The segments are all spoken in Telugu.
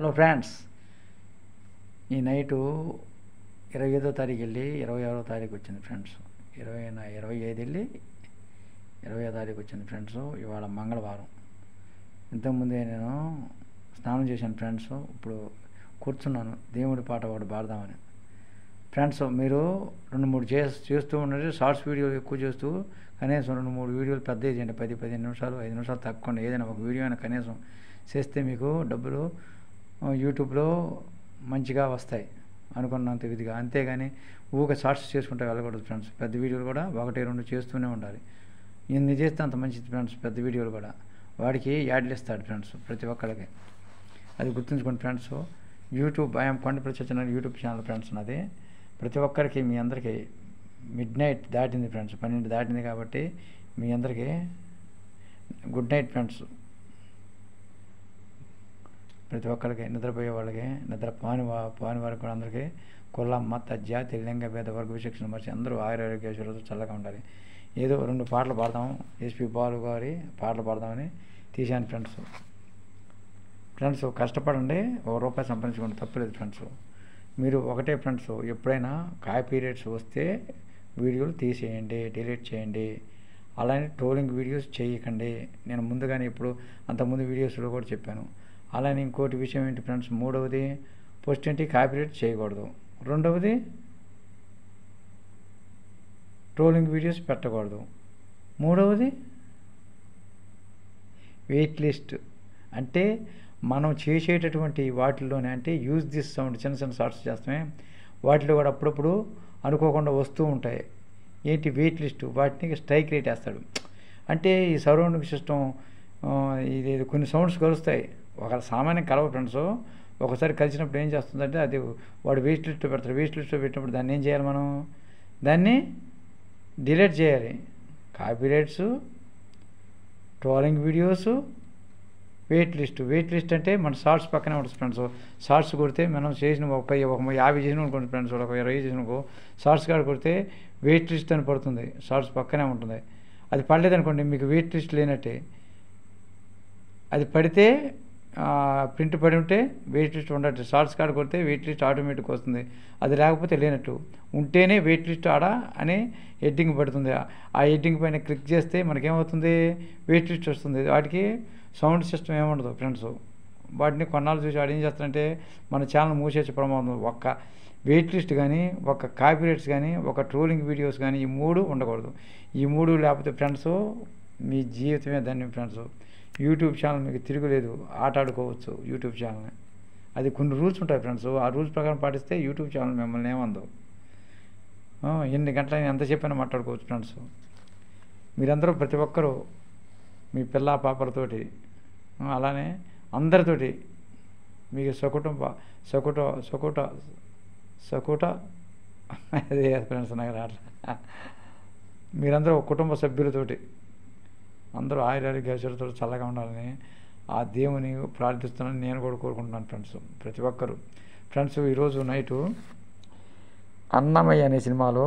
హలో ఫ్రెండ్స్, ఈ నైటు 25వ తారీఖు వెళ్ళి 26వ తారీఖు వచ్చింది ఫ్రెండ్స్. 25 వెళ్ళి 20వ తారీఖు వచ్చింది ఫ్రెండ్స్. ఇవాళ మంగళవారం. ఇంతకుముందే నేను స్నానం చేశాను ఫ్రెండ్స్. ఇప్పుడు కూర్చున్నాను దేవుడి పాట ఒకటి పాడదామని. ఫ్రెండ్స్, మీరు 2-3 చేస్తూ ఉండండి. షార్ట్స్ వీడియోలు ఎక్కువ చేస్తూ కనీసం 2-3 వీడియోలు పెద్ద చేయండి. 10-15 నిమిషాలు, 5 నిమిషాలు తక్కువ ఏదైనా ఒక వీడియో అయినా కనీసం చేస్తే మీకు డబ్బులు యూట్యూబ్లో మంచిగా వస్తాయి అనుకున్నంత విధిగా. అంతేగాని ఊరికే షార్ట్స్ చేసుకుంటే వెళ్ళకూడదు ఫ్రెండ్స్. పెద్ద వీడియోలు కూడా 1-2 చేస్తూనే ఉండాలి. ఎన్ని చేస్తే అంత మంచిది ఫ్రెండ్స్. పెద్ద వీడియోలు కూడా వాడికి యాడ్లు ఇస్తాడు ఫ్రెండ్స్, ప్రతి ఒక్కరికి. అది గుర్తుంచుకోండి friends. YouTube I'm Kondapalli Satyanarayana YouTube channel friends నాది. ప్రతి ఒక్కరికి మీ అందరికీ మిడ్-నైట్ దాటింది ఫ్రెండ్స్, 12 దాటింది కాబట్టి మీ అందరికీ గుడ్ నైట్ ఫ్రెండ్స్. ప్రతి ఒక్కరికి, నిద్రపోయే వాళ్ళకి, నిద్ర పాని వారికి కూడా అందరికీ కుల మత జాతి లింగ భేద వర్గ విచక్షణ మర్చి అందరూ ఆయురారోగ్యేశ్వరులతో చల్లగా ఉండాలి. ఏదో 2 పాటలు పాడదాం, ఎస్పి బాలు గారి పాటలు పాడదామని తీశాను ఫ్రెండ్స్. ఫ్రెండ్స్, కష్టపడండి, ₹1 సంపాదించుకోండి, తప్పలేదు ఫ్రెండ్స్. మీరు ఒకటే ఫ్రెండ్స్, ఎప్పుడైనా కాపీ రైట్స్ వస్తే వీడియోలు తీసేయండి, డిలీట్ చేయండి. అలానే ట్రోలింగ్ వీడియోస్ చేయకండి. నేను ముందుగానే ఇప్పుడు అంతకుముందు వీడియోస్లో కూడా చెప్పాను. అలానే ఇంకోటి విషయం ఏంటి ఫ్రెండ్స్, 3వది పోస్ట్ ఏంటి, కాపీరైట్ చేయకూడదు. 2వది ట్రోలింగ్ వీడియోస్ పెట్టకూడదు. 3వది వెయిట్ లిస్ట్. అంటే మనం చేసేటటువంటి వాటిల్లోనే, అంటే యూజ్ దిస్ సౌండ్ చిన్న షార్ట్స్ చేస్తామే, వాటిలో కూడా అప్పుడప్పుడు అనుకోకుండా వస్తూ ఉంటాయి. ఏంటి వెయిట్ లిస్టు, వాటిని స్ట్రైక్ రేట్ వేస్తాడు. అంటే ఈ సరౌండింగ్ సిస్టమ్ ఇది కొన్ని సౌండ్స్ కలుస్తాయి, ఒక సామాన్యం కలవ ఫ్రెండ్స్. ఒకసారి కలిసినప్పుడు ఏం చేస్తుందంటే అది వాడు వెయిట్ లిస్ట్లో పెడతాడు. వెయిట్ లిస్ట్లో పెట్టినప్పుడు దాన్ని ఏం చేయాలి, మనం దాన్ని డిలీట్ చేయాలి. Copyrights, trolling videos, wait list అంటే మన షార్ట్స్ పక్కనే ఉంటుంది ఫ్రెండ్స్. షార్ట్స్ కొడితే మనం చేసిన ఒక 50 చేసిన అనుకోండి ఫ్రెండ్స్, ఒక 20 చేసిన షార్ట్స్ కాడ కొడితే వెయిట్ లిస్ట్ అని పడుతుంది, షార్ట్స్ పక్కనే ఉంటుంది. అది పడలేదనుకోండి, మీకు వెయిట్ లిస్ట్ లేనట్టే. అది పడితే ప్రింట్ పడి ఉంటే వెయిట్ లిస్ట్ ఉండట్టు. షార్ట్స్ కార్డు కొడితే వెయిట్ లిస్ట్ ఆటోమేటిక్ వస్తుంది. అది లేకపోతే లేనట్టు. ఉంటేనే వెయిట్ లిస్ట్ ఆడ అని హెడ్డింగ్ పడుతుంది. ఆ హెడ్డింగ్ పైన క్లిక్ చేస్తే మనకేమవుతుంది, వెయిట్ లిస్ట్ వస్తుంది. వాటికి సౌండ్ సిస్టమ్ ఏముండదు ఫ్రెండ్స్. వాటిని కొన్నాళ్ళు చూసి వాడు ఏం చేస్తారంటే మన ఛానల్ మూసేసే ప్రమాదం. ఒక్క వెయిట్ లిస్ట్ కానీ, ఒక కాపీరైట్స్ కానీ, ఒక ట్రోలింగ్ వీడియోస్ కానీ, ఈ 3 ఉండకూడదు. ఈ 3 లేకపోతే ఫ్రెండ్స్ మీ జీవితమే ధన్యం ఫ్రెండ్స్. యూట్యూబ్ ఛానల్ మీకు తిరుగులేదు, ఆట ఆడుకోవచ్చు యూట్యూబ్ ఛానల్ని. అది కొన్ని రూల్స్ ఉంటాయి ఫ్రెండ్స్. ఆ రూల్స్ ప్రకారం పాటిస్తే యూట్యూబ్ ఛానల్ మిమ్మల్ని ఏమందో. ఎన్ని గంటలైనా ఎంత చెప్పైనా మాట్లాడుకోవచ్చు ఫ్రెండ్స్. మీరందరూ ప్రతి ఒక్కరూ మీ పిల్ల పాపలతోటి, అలానే అందరితోటి మీకు సకుట అదే ఫ్రెండ్స్ నాకు రాట్లా. మీరందరూ కుటుంబ సభ్యులతోటి అందరూ ఆయురారోగ్యేశ్వరులతో చల్లగా ఉండాలని ఆ దేవుని ప్రార్థిస్తున్నాను. నేను కూడా కోరుకుంటున్నాను ఫ్రెండ్స్, ప్రతి ఒక్కరు. ఫ్రెండ్స్, ఈరోజు నైటు అన్నమయ్య అనే సినిమాలో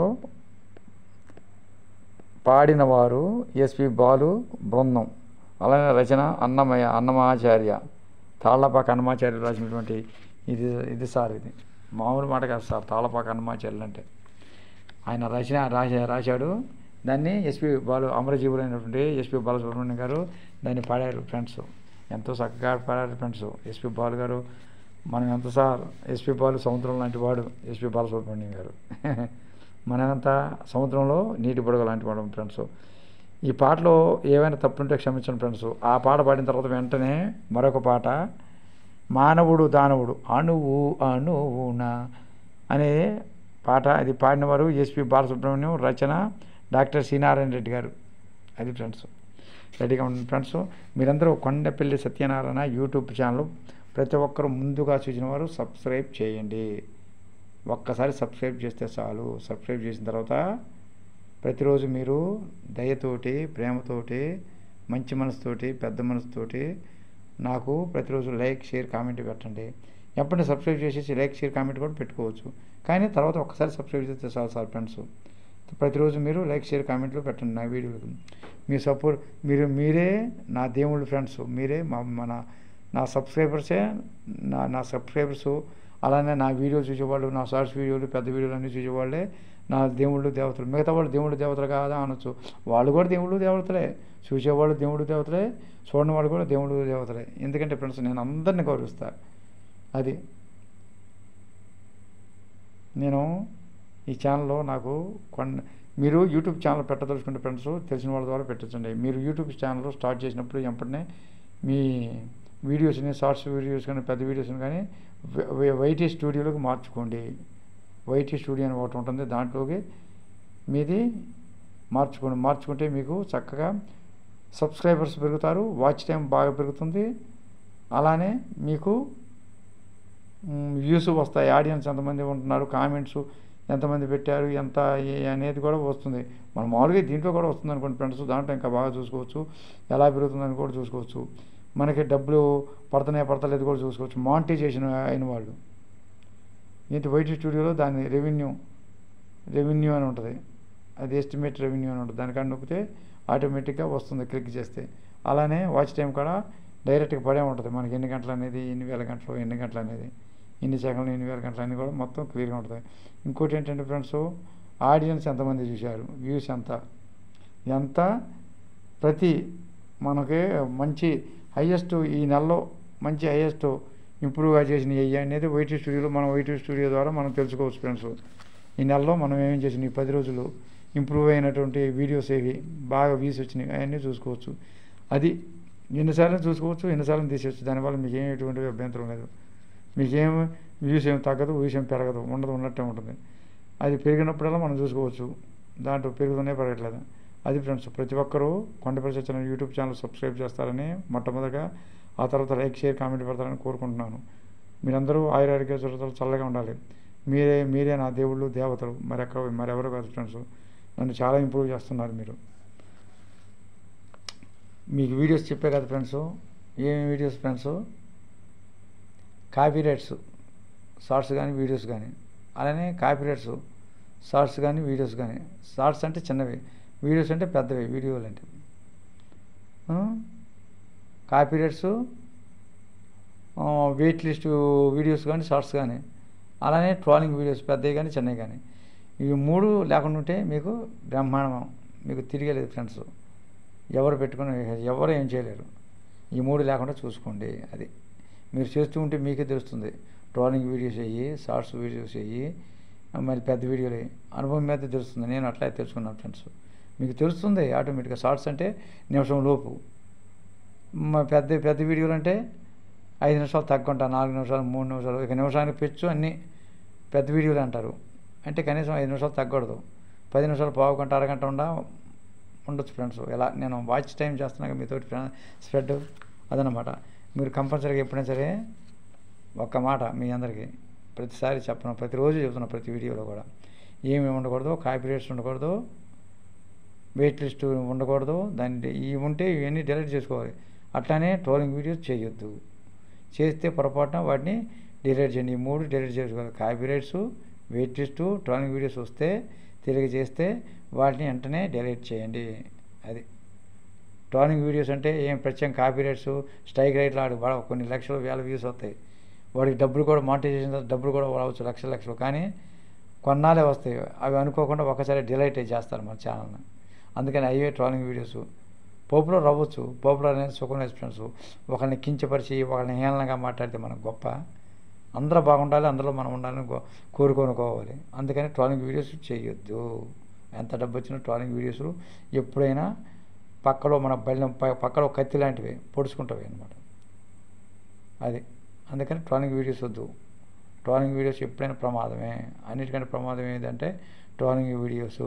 పాడినవారు ఎస్పి బాలు బృందం, అలానే రచన అన్నమాచార్య, తాళ్లపాక అన్నమాచార్య రాసినటువంటి ఇది సార్. ఇది మామూలు మాట కాదు సార్, తాళ్లపాక అన్నమాచార్యులు అంటే. ఆయన రాశాడు దాన్ని. ఎస్పి బాలు అమరజీవులైనటువంటి ఎస్పి బాలసుబ్రహ్మణ్యం గారు దాన్ని పాడారు ఫ్రెండ్స్. ఎంతో చక్కగా పాడారు ఫ్రెండ్స్ ఎస్పి బాలు గారు. మనం ఎంత సార్, ఎస్పి బాలు సముద్రం లాంటి వాడు ఎస్పి బాలసుబ్రహ్మణ్యం గారు. మనంతా సముద్రంలో నీటి బుడగ లాంటి వాడు ఫ్రెండ్స్. ఈ పాటలో ఏవైనా తప్పుంటే క్షమించండి ఫ్రెండ్స్. ఆ పాట పాడిన తర్వాత వెంటనే మరొక పాట, మానవుడు దానవుడు అణువున అనే పాట. అది పాడినవారు ఎస్పి బాలసుబ్రహ్మణ్యం, రచన డాక్టర్ సి నారాయణ రెడ్డి గారు. అది ఫ్రెండ్స్, రెడీగా ఉండండి ఫ్రెండ్స్. మీరందరూ కొండపల్లి సత్యనారాయణ యూట్యూబ్ ఛానల్ ప్రతి ఒక్కరూ ముందుగా చూసిన వారు సబ్స్క్రైబ్ చేయండి. ఒక్కసారి సబ్స్క్రైబ్ చేస్తే చాలు. సబ్స్క్రైబ్ చేసిన తర్వాత ప్రతిరోజు మీరు దయతోటి, ప్రేమతోటి, మంచి మనసుతోటి, పెద్ద మనసుతోటి నాకు ప్రతిరోజు లైక్, షేర్, కామెంట్ పెట్టండి. ఎప్పుడైనా సబ్స్క్రైబ్ చేసేసి లైక్, షేర్, కామెంట్ కూడా పెట్టుకోవచ్చు. కానీ తర్వాత ఒక్కసారి సబ్స్క్రైబ్ చేస్తే చాలు సార్ ఫ్రెండ్స్. ప్రతిరోజు మీరు లైక్, షేర్, కామెంట్లు పెట్టండి నా వీడియోలకు. మీ సపోర్ట్ మీరే నా దేవుళ్ళు ఫ్రెండ్స్. మీరే నా సబ్స్క్రైబర్సే నా సబ్స్క్రైబర్సు, అలానే నా వీడియోలు చూసేవాళ్ళు, నా షార్ట్స్ వీడియోలు, పెద్ద వీడియోలు అన్నీ చూసేవాళ్ళే నా దేవుళ్ళు దేవతలు. మిగతా వాళ్ళు దేవుళ్ళు దేవతలు కాదా అనొచ్చు, వాళ్ళు కూడా దేవుళ్ళు దేవతలే. చూసేవాళ్ళు దేవుళ్ళు దేవతలే, చూడని వాళ్ళు కూడా దేవుళ్ళు దేవతలే. ఎందుకంటే ఫ్రెండ్స్ నేను అందరినీ గౌరవిస్తాను. అది నేను ఈ ఛానల్లో నాకు మీరు యూట్యూబ్ ఛానల్ పెట్టదలుచుకుంటే ఫ్రెండ్స్ తెలిసిన వాళ్ళ ద్వారా పెట్టచ్చండి. మీరు యూట్యూబ్ ఛానల్ స్టార్ట్ చేసినప్పుడు వెంటనే మీ వీడియోస్ని, షార్ట్స్ వీడియోస్ కానీ పెద్ద వీడియోస్ని కానీ వైటీ స్టూడియోలోకి మార్చుకోండి. వైటీ స్టూడియో అని ఒకటి ఉంటుంది, దాంట్లోకి మీది మార్చుకుంటే మీకు చక్కగా సబ్స్క్రైబర్స్ పెరుగుతారు, వాచ్ టైం బాగా పెరుగుతుంది, అలానే మీకు వ్యూస్ వస్తాయి. ఆడియన్స్ ఎంతమంది ఉంటున్నారు, కామెంట్స్ ఎంతమంది పెట్టారు, ఎంత అనేది కూడా వస్తుంది. మనం మామూలుగా దీంట్లో కూడా వస్తుంది అనుకోండి ఫ్రెండ్స్, దాంట్లో ఇంకా బాగా చూసుకోవచ్చు, ఎలా పెరుగుతుందని కూడా చూసుకోవచ్చు. మనకి డబ్బులు పడతలేదు కూడా చూసుకోవచ్చు. మానిటైజేషన్ అయిన వాళ్ళు ఏంటి వైటీ స్టూడియోలో దాని రెవెన్యూ అని ఉంటుంది, అది ఎస్టిమేట్ రెవెన్యూ అని ఉంటుంది. దానికన్నా నొక్కితే ఆటోమేటిక్గా వస్తుంది క్లిక్ చేస్తే. అలానే వాచ్ టైం కూడా డైరెక్ట్గా పడే ఉంటుంది, మనకి ఎన్ని గంటలు అనేది, ఎన్ని వేల గంటలు, ఎన్ని గంటలు అనేది, ఎన్ని సెకండ్లు, ఎన్ని వేల గంటలు అన్నీ కూడా మొత్తం క్లియర్గా ఉంటుంది. ఇంకోటి ఏంటంటే ఫ్రెండ్స్, ఆడియన్స్ ఎంతమంది చూశారు, వ్యూస్ ఎంత ప్రతి మనకి మంచి హైయెస్ట్ ఈ నెలలో మంచి హైయెస్ట్ ఇంప్రూవ్గా చేసినవి అనేది వైటీ స్టూడియోలో, మనం వైటీ స్టూడియో ద్వారా మనం తెలుసుకోవచ్చు ఫ్రెండ్స్. ఈ నెలలో మనం ఏమేం చేసినాయి, 10 రోజులు ఇంప్రూవ్ అయినటువంటి వీడియోస్ ఏవి బాగా వ్యూస్ వచ్చినాయి అవన్నీ చూసుకోవచ్చు. అది ఎన్నిసార్లు చూసుకోవచ్చు, ఎన్నిసార్లు తీసేయచ్చు. దానివల్ల మీకు ఎటువంటి అభ్యంతరం లేదు. మీకేం వ్యూస్ ఏం తగ్గదు, వ్యూస్ ఏం పెరగదు, ఉన్నట్టే ఉంటుంది. అది పెరిగినప్పుడల్లా మనం చూసుకోవచ్చు, దాంట్లో పెరుగుతూనే పెరగట్లేదు. అది ఫ్రెండ్స్, ప్రతి ఒక్కరూ Kondapalli Satyanarayana YouTube channel subscribe చేస్తారని మొట్టమొదటిగా, ఆ తర్వాత లైక్, షేర్, కామెంట్ పెడతారని కోరుకుంటున్నాను. మీరందరూ ఆయురారోగ్య చల్లగా ఉండాలి. మీరే నా దేవుళ్ళు దేవతలు, మరెవరు కాదు ఫ్రెండ్స్. నన్ను చాలా ఇంప్రూవ్ చేస్తున్నారు మీరు. మీకు వీడియోస్ చెప్పే కదా ఫ్రెండ్స్, ఏమేమి వీడియోస్ ఫ్రెండ్స్, కాపీరైట్స్ షార్ట్స్ కానీ వీడియోస్ కానీ, అలానే కాపీరైట్స్ షార్ట్స్ కానీ వీడియోస్ కానీ. షార్ట్స్ అంటే చిన్నవి, వీడియోస్ అంటే పెద్దవి, వీడియోలు అంటే కాపీరైట్స్, వెయిట్ లిస్ట్ వీడియోస్ కానీ షార్ట్స్ కానీ, అలానే ట్రోలింగ్ వీడియోస్ పెద్దవి కానీ చిన్నవి కానీ. ఇవి 3 లేకుండా ఉంటే మీకు బ్రహ్మాండం, మీకు తిరిగేలేదు ఫ్రెండ్స్. ఎవరు పెట్టుకుని ఎవరు ఏం చేయలేరు. ఈ 3 లేకుండా చూసుకోండి. అది మీరు చేస్తూ ఉంటే మీకే తెలుస్తుంది. ట్రోలింగ్ వీడియోస్ అయ్యి, షార్ట్స్ వీడియోస్ అయ్యి, మరి పెద్ద వీడియోలు అనుభవం మీద తెలుస్తుంది. నేను అట్లా తెలుసుకున్నాను ఫ్రెండ్స్. మీకు తెలుస్తుంది ఆటోమేటిక్గా. షార్ట్స్ అంటే నిమిషం లోపు, పెద్ద వీడియోలు అంటే 5 నిమిషాలు తగ్గకుండా, 4 నిమిషాలు, 3 నిమిషాలు, ఇక నిమిషానికి పెంచు అన్నీ పెద్ద వీడియోలు అంటారు. అంటే కనీసం 5 నిమిషాలు తగ్గకూడదు. 10 నిమిషాలు, పావు గంట, అరగంట ఉండొచ్చు ఫ్రెండ్స్. ఇలా నేను వాచ్ టైం చేస్తున్నాక మీతోటి స్ప్రెడ్ అదనమాట. మీరు కంపల్సరీగా ఎప్పుడైనా సరే ఒక్క మాట మీ అందరికీ ప్రతిసారి చెప్పను, ప్రతిరోజు చెప్తున్నా, ప్రతి వీడియోలో కూడా ఏమి ఉండకూడదు, కాపీరైట్స్ ఉండకూడదు, వెయిట్ లిస్ట్ ఉండకూడదు. ఇవి ఉంటే ఇవన్నీ డిలీట్ చేసుకోవాలి. అట్లానే ట్రోలింగ్ వీడియోస్ చేయొద్దు. చేస్తే పొరపాటున వాటిని డిలీట్ చేయండి. ఈ 3 డిలీట్ చేసుకోవాలి. Copyrights, wait list, trolling videos వస్తే తిరిగి చేస్తే వాటిని వెంటనే డిలీట్ చేయండి. అది ట్రోలింగ్ వీడియోస్ అంటే ఏం ప్రత్యేక కాపీరైట్స్, స్ట్రైక్ రైట్లు వాడు కొన్ని లక్షలు, వేల వ్యూస్ వస్తాయి. వాడికి డబ్బులు కూడా మానిటైజేషన్ డబ్బులు కూడా రావచ్చు, లక్షలు. కానీ కొన్నాళ్ళే వస్తాయి. అవి అనుకోకుండా ఒకసారి డిలీట్ చేస్తారు మన ఛానల్ని. అందుకని అవే ట్రోలింగ్ వీడియోస్ పాపులర్ అవ్వచ్చు. పాపులర్ అనేది సుఖం లేదు ఫ్రెండ్స్. ఒకరిని కించపరిచి, ఒకరిని హేళనగా మాట్లాడితే మనకు గొప్ప. అందరూ బాగుండాలి, అందులో మనం ఉండాలని కోరుకోవాలి. అందుకని ట్రోలింగ్ వీడియోస్ చేయొద్దు. ఎంత డబ్బు వచ్చినా ట్రోలింగ్ వీడియోస్ ఎప్పుడైనా పక్కలో మన పక్కలో కత్తి లాంటివి పొడుచుకుంటాయి అన్నమాట. అది అందుకని ట్రోలింగ్ వీడియోస్ వద్దు. ట్రోలింగ్ వీడియోస్ ఎప్పుడైనా ప్రమాదమే. అన్నిటికంటే ప్రమాదం ఏంటంటే ట్రోలింగ్ వీడియోస్.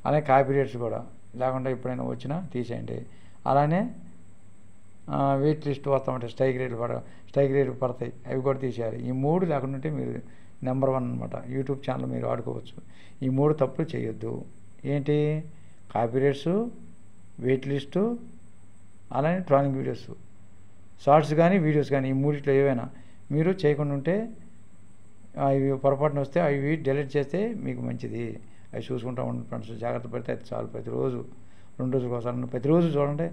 అలానే కాపీరైట్స్ కూడా లేకుండా ఎప్పుడైనా వచ్చినా తీసేయండి. అలానే వెయిట్ లిస్ట్ వస్తూ ఉంటాయి, స్ట్రైక్ రేట్లు పడతాయి, అవి కూడా తీసేయాలి. ఈ 3 లేకుండా ఉంటే మీరు నెంబర్ 1 అనమాట. యూట్యూబ్ ఛానల్ మీరు ఆడుకోవచ్చు. ఈ 3 తప్పులు చేయొద్దు. ఏంటి? కాపీరైట్స్, వెయిట్ లిస్టు, అలానే ట్రోలింగ్ వీడియోస్, షార్ట్స్ కానీ వీడియోస్ కానీ, ఈ 3 ఏవైనా మీరు చేయకుండా ఉంటే అవి పొరపాటున వస్తే అవి డిలీట్ చేస్తే మీకు మంచిది. అవి చూసుకుంటూ ఉండండి ఫ్రెండ్స్. జాగ్రత్త పడితే అది చాలు. ప్రతిరోజు 2 రోజులకు ఒకసారి ప్రతిరోజు చూడండి.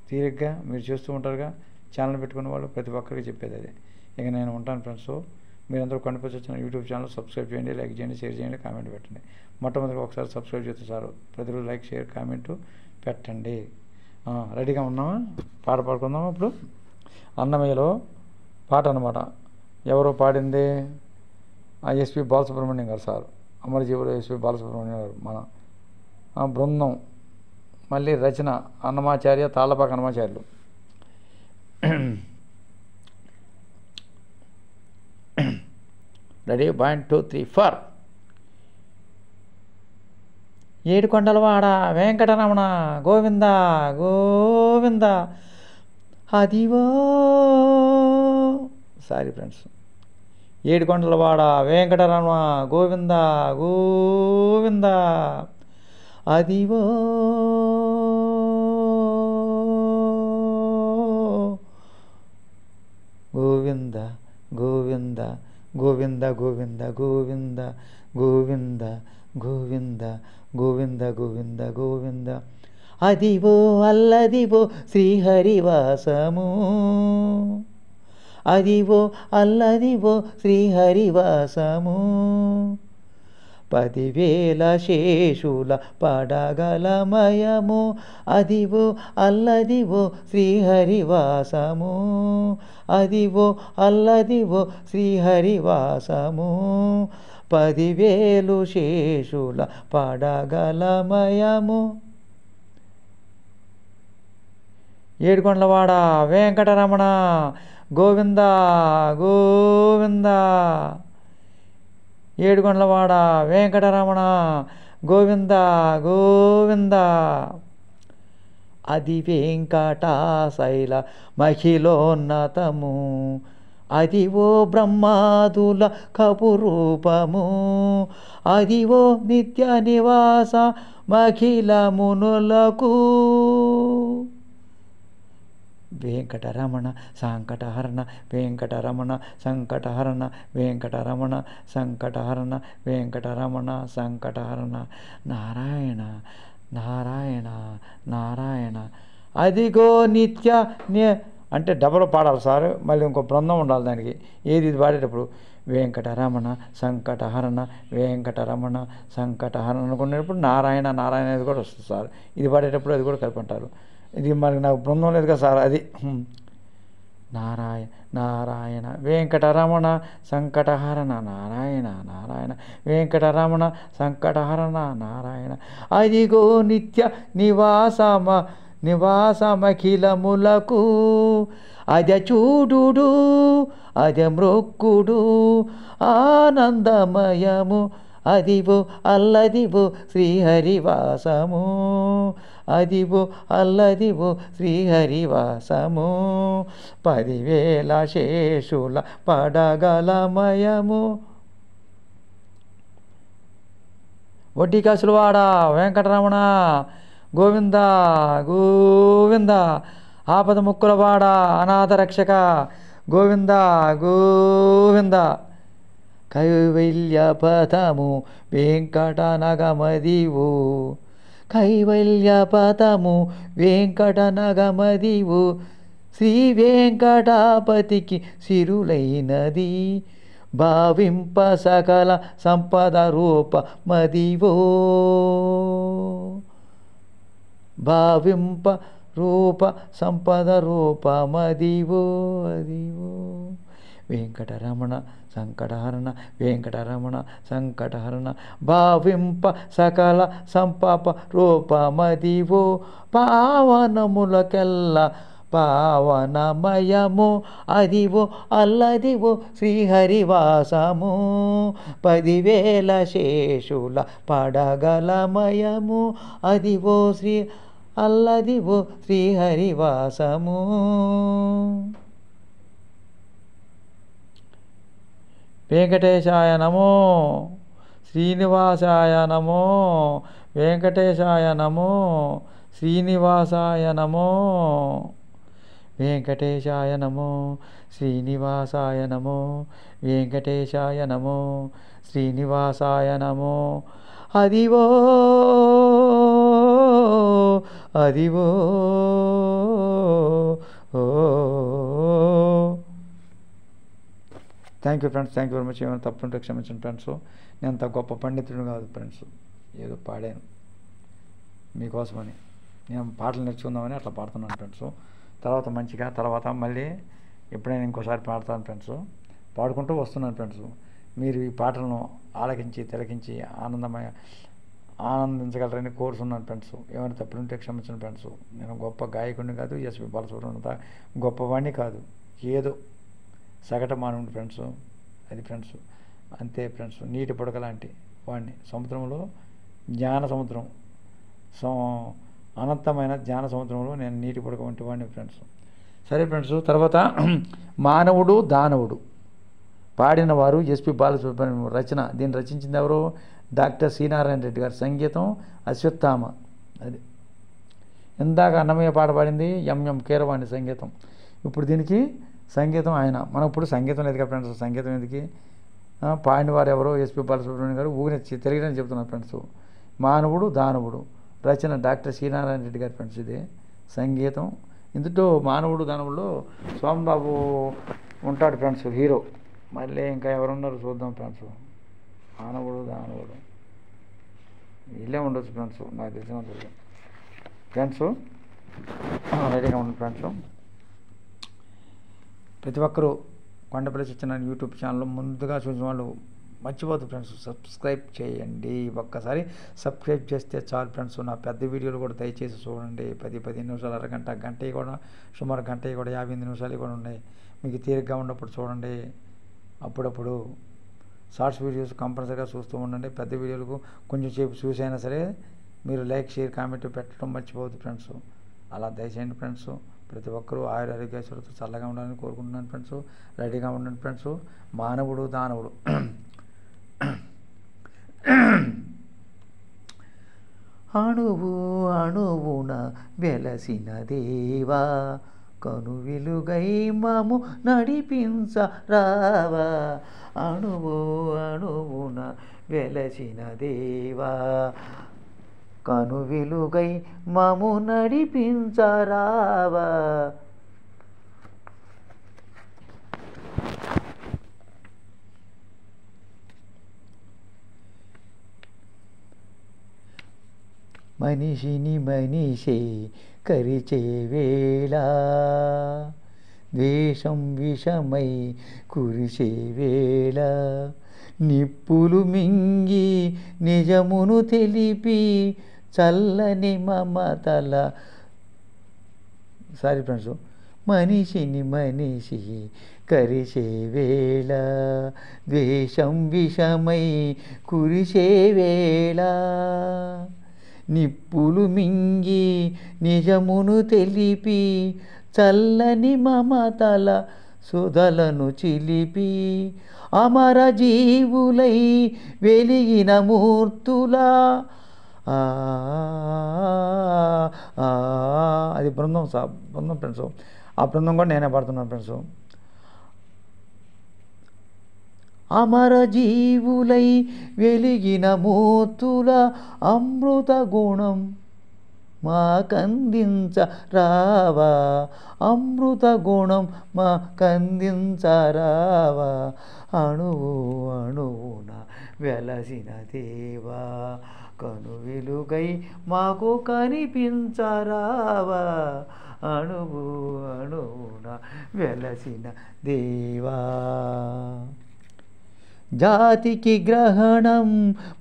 తీరిగ్గా మీరు చూస్తూ ఉంటారుగా ఛానల్ పెట్టుకున్న వాళ్ళు ప్రతి ఒక్కరికి చెప్పేది అదే. ఇక నేను ఉంటాను ఫ్రెండ్స్. మీరందరూ కనిపించి వచ్చిన యూట్యూబ్ ఛానల్ సబ్స్క్రైబ్ చేయండి, లైక్ చేయండి, షేర్ చేయండి, కామెంట్ పెట్టండి. మొట్టమొదటిగా ఒకసారి సబ్స్క్రైబ్ చేస్తే చాలు, ప్రతిరోజు లైక్, షేర్, కామెంట్ పెట్టండి. రెడీగా ఉన్నామా? పాట పాడుకుందామా ఇప్పుడు? అన్నమయ్యలో పాట అన్నమాట. ఎవరో పాడింది ఎస్పి బాలసుబ్రహ్మణ్యం గారు సార్, అమరజీవుడు ఎస్పి బాలసుబ్రహ్మణ్యం గారు మన బృందం. మళ్ళీ రచన అన్నమాచార్య, తాళ్ళపాక అన్నమాచార్యులు. రెడీ? 1 2 3 4. ఏడుకొండలవాడ వెంకటరమణ గోవింద గోవింద. Adivo sorry friends. ఏడుకొండలవాడ వెంకటరమణ గోవింద గోవింద. అదివో గోవింద గోవింద గోవింద గోవింద గోవింద గోవింద గోవింద గోవింద గోవింద గోవింద. అదివో అల్లదివో శ్రీహరివాసము, అదివో అల్లదివో శ్రీహరివాసము. 10,000 శేషుల పడగలమయము, అదివో అల్లదివో శ్రీహరివాసము, అదివో అల్లదివో శ్రీహరివాసము. 10,000 శేషుల పడగలమయము. ఏడుకొండలవాడ వెంకటరమణ గోవింద గోవింద. ఏడుకొండలవాడ వెంకటరమణ గోవింద గోవింద. అది వెంకటాశైల మహిళోన్నతము, అదివో బ్రహ్మాదుల కపురూపము, అదివో నిత్య నివాస మఖిల మునులకు. వెంకటరమణ సంకటహరణ వెంకటరమణ సంకటహరణ వెంకటరమణ సంకటహరణ వెంకటరమణ సంకటహరణ. నారాయణ నారాయణ నారాయణ. అదిగో నిత్య అంటే డబల్ పాడాలి సార్, మళ్ళీ ఇంకో బృందం ఉండాలి దానికి. ఏది ఇది పాడేటప్పుడు వెంకటరమణ సంకటహరణ వెంకటరమణ సంకటహరణ అనుకునేటప్పుడు నారాయణ నారాయణ అనేది కూడా వస్తుంది సార్. ఇది పాడేటప్పుడు అది కూడా కలిపి అంటారు. ఇది మరి నాకు బృందం లేదు కదా సార్, అది నారాయణ నారాయణ వెంకటరమణ సంకటహరణ నారాయణ నారాయణ వెంకటరమణ సంకటహరణ నారాయణ. అదిగో నిత్య నివాసమఖిలములకు, అద చూడు అద మ్రొక్కుడు ఆనందమయము, అదివో అల్లదివో శ్రీహరివాసము, అదివో అల్లదివో శ్రీహరివాసము. 10,000 శేషుల పడగలమయము. వడ్డీకాసులవాడ వెంకటరమణ గోవింద గోవింద. ఆపద ముక్కులవాడ అనాథ రక్షక గోవింద గోవింద. కైవల్యపథము వెంకటనగమదివు, కైవల్యపథము వెంకటనగమదివు. శ్రీ వెంకటాపతికి సిరులైనది, భావింప సకల సంపద రూపమదివో, భావింప రూప సంపద రూపమదివో అదివో. వెంకటరమణ సంకటహరణ వెంకటరమణ సంకటహరణ భావింప సకల సంపప రూపమదివో. పావనములకెల్ల పావనమయము, అదివో అల్లదివో శ్రీహరివాసము. 10,000 శేషుల పడగలమయము, అదివో శ్రీ అల్లదివో శ్రీహరివాసము. వెంకటేశాయ నమో, శ్రీనివాసాయ నమో, వెంకటేశాయ నమో, శ్రీనివాసాయ నమో, వెంకటేశాయ నమో, శ్రీనివాసాయ నమో, వెంకటేశాయ నమో, శ్రీనివాసాయ నమో. అదివో అదివో ఓ thank you friends, thank you very much. ఏమైనా తప్పుంటే క్షమించండి ఫ్రెండ్స్. నేను అంత గొప్ప పండితుడు కాదు ఫ్రెండ్స్, ఏదో పాడాను మీకోసమని. నేను పాటలు నేర్చుకుందామని అట్లా పాడుతున్నాను ఫ్రెండ్స్. తర్వాత మళ్ళీ ఎప్పుడైనా ఇంకోసారి పాడతాను ఫ్రెండ్స్. పాడుకుంటూ వస్తున్నాను ఫ్రెండ్స్. మీరు ఈ పాటలను ఆలకించి తిలకించి ఆనందించగలరని కోరుతున్నాను ఫ్రెండ్స్. ఏమైనా తప్పులుంటే క్షమించండి ఫ్రెండ్స్. నేను గొప్ప గాయకుడిని కాదు, ఎస్పి బాలసుబ్రహ్మణ్యం గొప్పవాడిని కాదు, ఏదో సగట మానవుడు ఫ్రెండ్స్. అది ఫ్రెండ్స్, అంతే ఫ్రెండ్స్. నీటి పొడక లాంటి వాడిని, సముద్రంలో జ్ఞాన సముద్రం, అనంతమైన జ్ఞాన సముద్రంలో నేను నీటి పొడక వంటి వాడిని ఫ్రెండ్స్. సరే ఫ్రెండ్స్, తర్వాత మానవుడు దానవుడు పాడిన వారు ఎస్పి బాలసుబ్రహ్మణ్యం. రచన, దీన్ని రచించింది ఎవరు? డాక్టర్ సి నారాయణ రెడ్డి గారు. సంగీతం అశ్వత్థామ. అది ఇందాక అన్నమయ్య పాట పాడింది ఎంఎం కీరవాణి సంగీతం. ఇప్పుడు దీనికి సంగీతం ఆయన. మనం ఇప్పుడు సంగీతం లేదు కదా ఫ్రెండ్స్, సంగీతం ఎందుకు? పాడిన వారు ఎవరో ఎస్పి బాలసుబ్రహ్మణ్యం గారు. తెలుగుని చెప్తున్నారు ఫ్రెండ్స్. మానవుడు దానవుడు రచన డాక్టర్ సి నారాయణ రెడ్డి గారు ఫ్రెండ్స్. ఇది సంగీతం. ఇందులో మానవుడు దానవుల్లో సోమబాబు ఉంటాడు ఫ్రెండ్స్, హీరో. మళ్ళీ ఇంకా ఎవరున్నారు చూద్దాం ఫ్రెండ్స్. మానవుడు దానవుడు వీళ్ళే ఉండొచ్చు ఫ్రెండ్స్, నాకు తెలిసినంత ఫ్రెండ్స్. రెడీగా ఉండండి ఫ్రెండ్స్. ప్రతి ఒక్కరూ కొండపల్లి సత్యనారాయణ యూట్యూబ్ ఛానల్ ముందుగా చూసిన వాళ్ళు మర్చిపోదు ఫ్రెండ్స్, సబ్స్క్రైబ్ చేయండి. ఒక్కసారి సబ్స్క్రైబ్ చేస్తే చాలు ఫ్రెండ్స్. నా పెద్ద వీడియోలు కూడా దయచేసి చూడండి. 10-15 నిమిషాలు, అరగంట, గంట కూడా, సుమారు గంట కూడా 58 నిమిషాలు కూడా ఉన్నాయి. మీకు తీరిగ్గా ఉన్నప్పుడు చూడండి. అప్పుడప్పుడు షార్ట్స్ వీడియోస్ కంపల్సరీగా చూస్తూ ఉండండి. పెద్ద వీడియోలకు కొంచెం సేపు చూసైనా సరే మీరు లైక్, షేర్, కామెంట్ పెట్టడం మర్చిపోవద్దు ఫ్రెండ్స్. అలా దయచేయండి ఫ్రెండ్స్. ప్రతి ఒక్కరూ ఆరోగ్యేశ్వరులతో చల్లగా ఉండాలని కోరుకుంటున్నాను ఫ్రెండ్స్. రెడీగా ఉండండి ఫ్రెండ్స్. మానవుడు దానవుడు. అణువు అణువున వెలసిన దేవా, కను వెలుగై మము నడిపించరావా. అణువు అణువున వెలసిన దేవా, కను వెలుగై మము నడిపించరావా. మనిషిని మనిషే కరిచే వేళ, ద్వేషం విషమై కురిసే వేళ, నిప్పులు మింగి నిజమును తెలిపి చల్లని మమతల. Sorry friends. మనిషిని మనిషి కరిసే వేళ, ద్వేషం విషమై కురిసే వేళ, నిప్పులు మింగి నిజమును తెలిపి చల్లని మమతల సుధలను చిలిపి, అమర జీవులై వెలిగిన మూర్తులా. అది బృందం ఫ్రెండ్స్. ఆ బృందం కూడా నేనే పాడుతున్నాను ఫ్రెండ్స్. అమర జీవులై వెలిగిన మూర్తుల అమృత గుణం మాకందించరావా, అమృత గుణం మాకందించరావా. అణువు అణువున వెలసిన దేవా, కను వెలుగై మాకు కనిపించరావా. అణువు అణువున వెలసిన దేవా. జాతికి గ్రహణం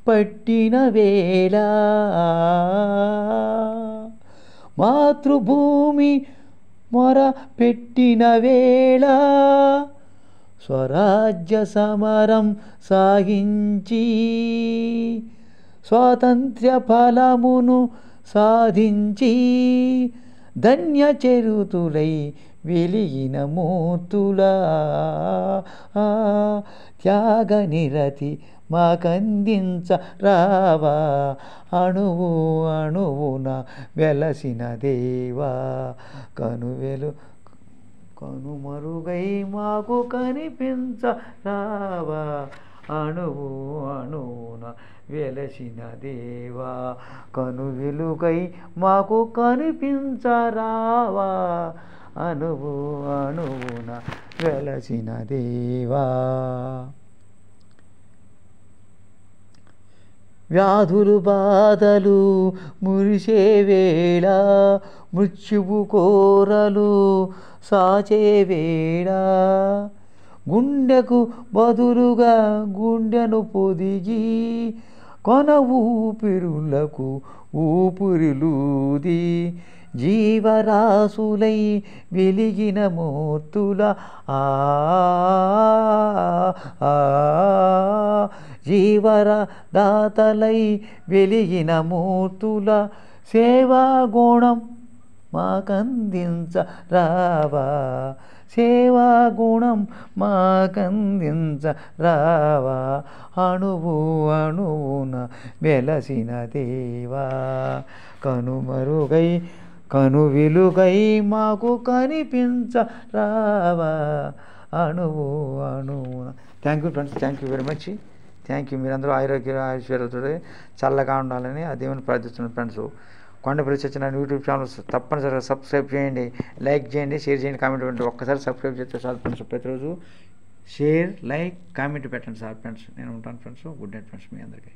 పట్టిన వేళ, మాతృభూమి మొర పెట్టిన వేళ, స్వరాజ్య సమరం సాగించి స్వాతంత్ర్య ఫలమును సాధించి ధన్య చరితులై వెలిగిన మూర్తులా. త్యాగ నిరతి మాకందించరావా. అణువు అణువున వెలసిన దేవా, కనుమరుగై మాకు కనిపించరావా. అణువు అణువున వెలసిన దేవా, కను వెలుగై మాకు కనిపించరావా. అణువు అణువున వెలసిన దేవా. వ్యాధులు బాధలు మురిసే వేళ, మృత్యువు కోరలు సాచే వేళ, గుండెకు బదులుగా గుండెను పొదిగి కొన ఊపిరులకు ఊపిరిలూది, జీవరాశులై వెలిగిన మూర్తుల జీవరదాతలై వెలిగిన మూర్తుల సేవా గుణం మాకందించరావా, సేవా గుణం మాకందించరావా, అణువు అణువున వెలసిన దేవా. కనుమరుగై కనువిలుగై మాకు కనిపించరావా, అణువు అణువున. Thank you friends, thank you very much. Thank you. మీరందరూ ఆరోగ్య ఐశ్వర్యాలతో చల్లగా ఉండాలని ఆ దేవుని ప్రార్థిస్తున్నాను friends. Kondapalli Satyanarayana YouTube channel తప్పనిసరిగా సబ్స్క్రైబ్ చేయండి, లైక్ చేయండి, షేర్ చేయండి, కామెంట్ పెట్టండి. ఒక్కసారి సబ్స్క్రైబ్ చేస్తే చాలు ఫ్రెండ్స్. ప్రతిరోజు షేర్, లైక్, కామెంట్ పెట్టండి సార్ ఫ్రెండ్స్. నేను ఉంటాను ఫ్రెండ్స్. గుడ్ నైట్ ఫ్రెండ్స్ మీ అందరికీ.